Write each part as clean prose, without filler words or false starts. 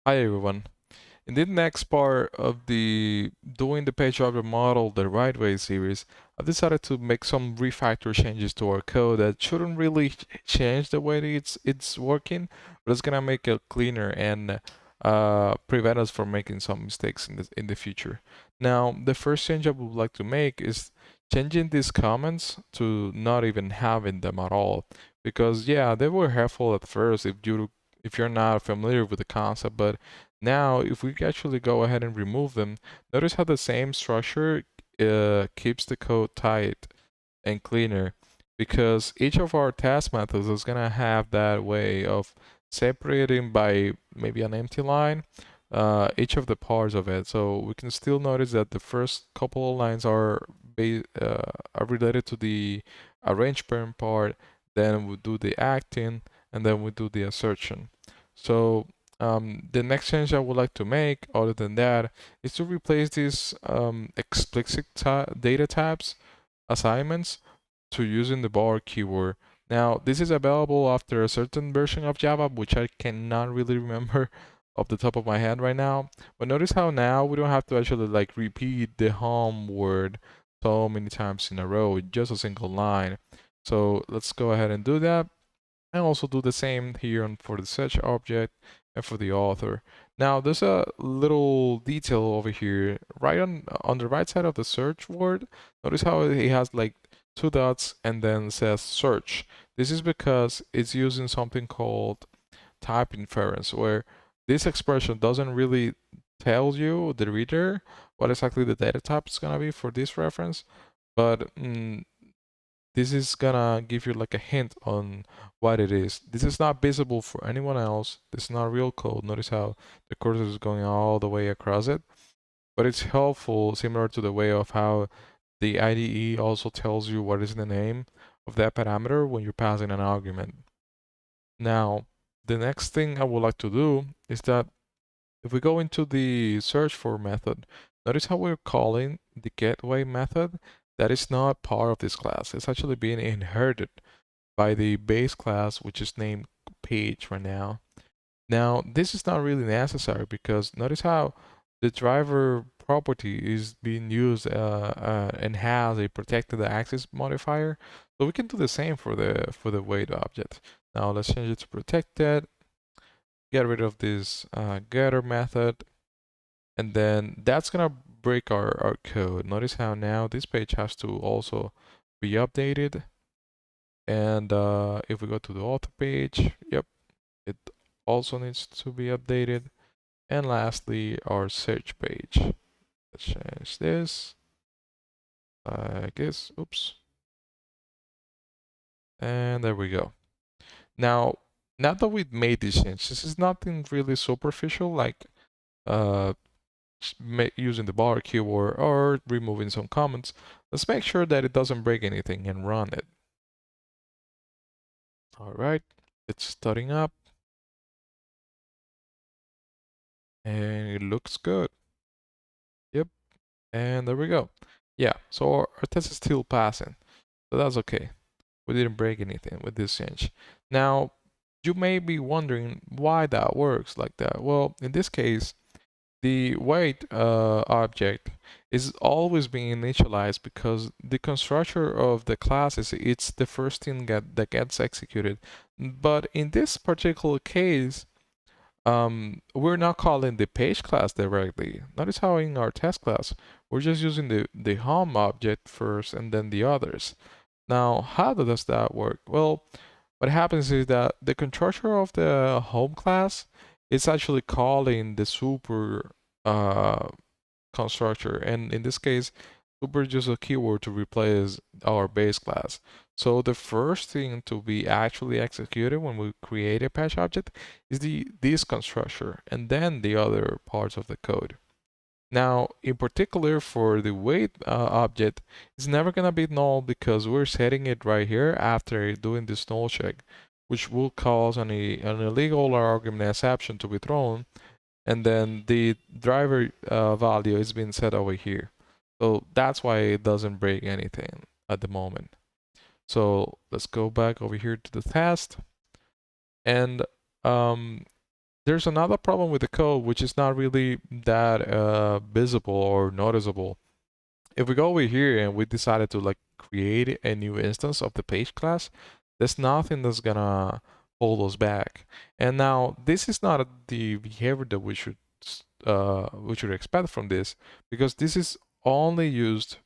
Hi everyone. In the next part of the Doing the Page Object Model the Right Way series, I've decided to make some refactor changes to our code that shouldn't really change the way that it's working, but it's gonna make it cleaner and prevent us from making some mistakes in the future. Now, the first change I would like to make is changing these comments to not even having them at all, because yeah, they were helpful at first if you're not familiar with the concept, but now, if we actually go ahead and remove them, notice how the same structure keeps the code tight and cleaner, because each of our task methods is gonna have that way of separating by maybe an empty line each of the parts of it. So we can still notice that the first couple of lines are related to the arrange parent part, then we do the acting, and then we do the assertion. So the next change I would like to make, other than that, is to replace these explicit data types assignments to using the bar keyword. Now, this is available after a certain version of Java, which I cannot really remember off the top of my head right now. But notice how now we don't have to actually like repeat the home word so many times in a row, just a single line. So let's go ahead and do that. And also do the same here for the search object and for the author. Now there's a little detail over here, right on the right side of the search word. Notice how it has like two dots and then says search. This is because it's using something called type inference, where this expression doesn't really tell you, the reader, what exactly the data type is gonna be for this reference, but this is gonna give you like a hint on what it is. This is not visible for anyone else. This is not real code. Notice how the cursor is going all the way across it. But it's helpful, similar to the way of how the IDE also tells you what is the name of that parameter when you're passing an argument. Now, the next thing I would like to do is that if we go into the search for method, notice how we're calling the getWay method. That is not part of this class. It's actually being inherited by the base class, which is named page right now. Now, this is not really necessary because notice how the driver property is being used and has a protected access modifier. So we can do the same for the wait object. Now let's change it to protected. Get rid of this getter method, and then that's gonna break our code. Notice how now this page has to also be updated. And if we go to the author page, yep, it also needs to be updated. And lastly, our search page. Let's change this. I guess, oops. And there we go. Now that we've made this change, this is nothing really superficial like uh, using the bar keyword or removing some comments. Let's make sure that it doesn't break anything and run it. All right, it's starting up and it looks good. Yep, and there we go. Yeah, so our test is still passing, so that's okay. We didn't break anything with this change. Now, you may be wondering why that works like that. Well, in this case, the wait object is always being initialized because the constructor of the class it's the first thing that gets executed. But in this particular case, we're not calling the page class directly. Notice how in our test class, we're just using the home object first and then the others. Now, how does that work? Well, what happens is that the constructor of the home class is actually calling the super uh, constructor, and in this case, super is just a keyword to replace our base class. So the first thing to be actually executed when we create a patch object is this constructor, and then the other parts of the code. Now, in particular for the wait object, it's never gonna be null because we're setting it right here after doing this null check, which will cause an illegal argument exception to be thrown, and then the driver value is being set over here. So that's why it doesn't break anything at the moment. So let's go back over here to the test, and um, there's another problem with the code which is not really that visible or noticeable. If we go over here and we decided to like create a new instance of the page class, there's nothing that's gonna hold us back. And now this is not the behavior that we should expect from this, because this is only used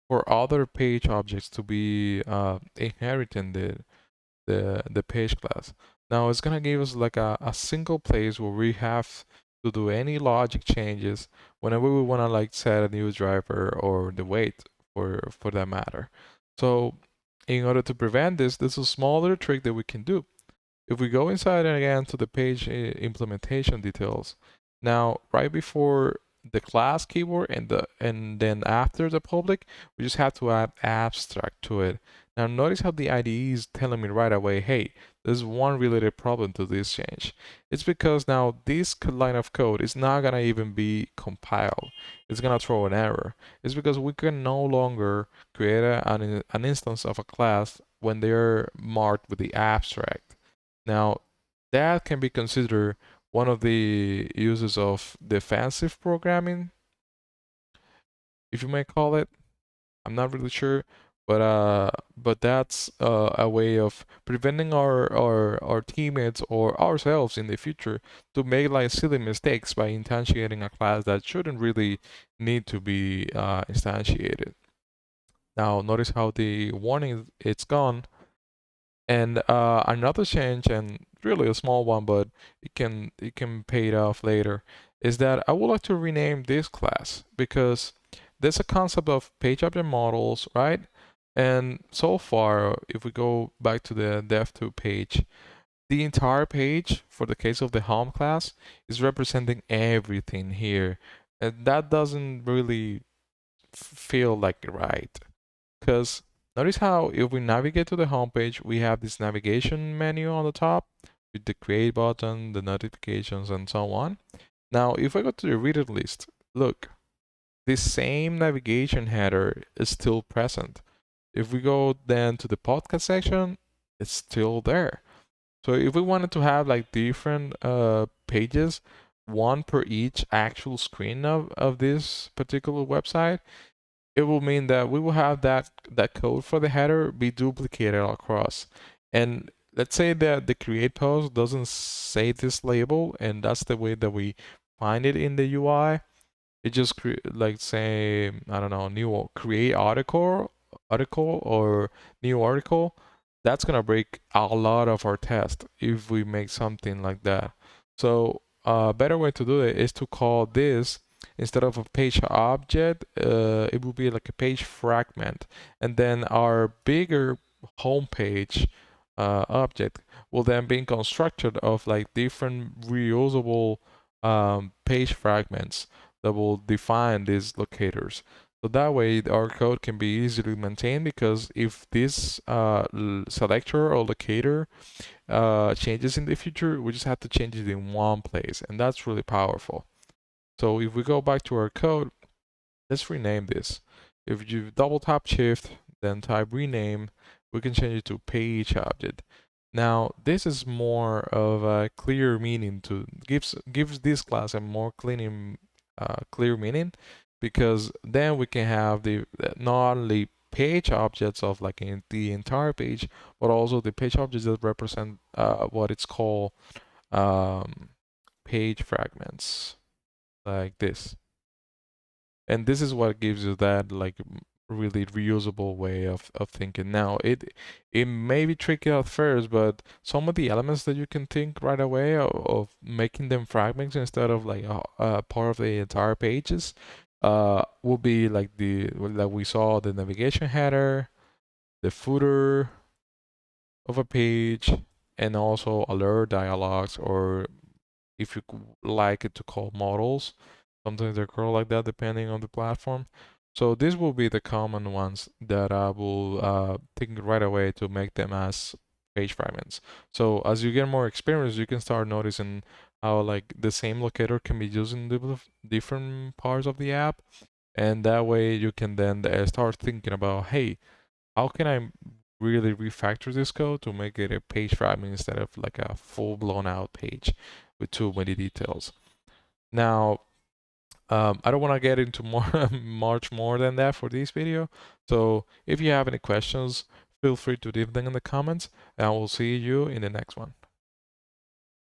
for other page objects to be inheriting the page class. Now it's gonna give us like a single place where we have to do any logic changes whenever we wanna like set a new driver or the weight for that matter. So in order to prevent this, there's a small little trick that we can do. If we go inside and again to the page implementation details, now right before the class keyword and then after the public, we just have to add abstract to it. Now notice how the IDE is telling me right away, hey, there's one related problem to this change. It's because now this line of code is not gonna even be compiled. It's gonna throw an error. It's because we can no longer create an instance of a class when they're marked with the abstract. Now, that can be considered one of the uses of defensive programming, if you may call it. I'm not really sure, but that's a way of preventing our teammates or ourselves in the future to make like silly mistakes by instantiating a class that shouldn't really need to be instantiated. Now, notice how the warning it's gone. And another change, and really a small one, but it can pay it off later, is that I would like to rename this class because there's a concept of page object models, right? And so far, if we go back to the dev2 page, the entire page for the case of the home class is representing everything here, and that doesn't really feel like right. Because notice how if we navigate to the home page, we have this navigation menu on the top with the create button, the notifications, and so on. Now, if I go to the reader list, look, this same navigation header is still present. If we go then to the podcast section, it's still there. So if we wanted to have like different pages, one per each actual screen of this particular website, it will mean that we will have that code for the header be duplicated across. And let's say that the create post doesn't say this label, and that's the way that we find it in the UI. It just like say, I don't know, new create article or new article. That's gonna break a lot of our test if we make something like that. So a better way to do it is to call this, instead of a page object, it will be like a page fragment, and then our bigger home page object will then be constructed of like different reusable page fragments that will define these locators. So that way our code can be easily maintained, because if this selector or locator changes in the future, we just have to change it in one place, and that's really powerful. So if we go back to our code, let's rename this. If you double tap shift, then type rename, we can change it to page object. Now this is more of a clear meaning to gives this class a more clear meaning, because then we can have the not only page objects of like in the entire page, but also the page objects that represent what it's called page fragments, like this. And this is what gives you that like really reusable way of thinking. Now it may be tricky at first, but some of the elements that you can think right away of making them fragments instead of like a part of the entire pages will be like like we saw, the navigation header, the footer of a page, and also alert dialogues, or if you like it to call models. Sometimes they're called like that depending on the platform. So these will be the common ones that I will think right away to make them as page fragments. So as you get more experience, you can start noticing how like the same locator can be used in different parts of the app, and that way you can then start thinking about, hey, how can I really refactor this code to make it a page fragment instead of like a full blown out page? with too many details. Now, I don't want to get into much more than that for this video. So if you have any questions, feel free to leave them in the comments, and I will see you in the next one.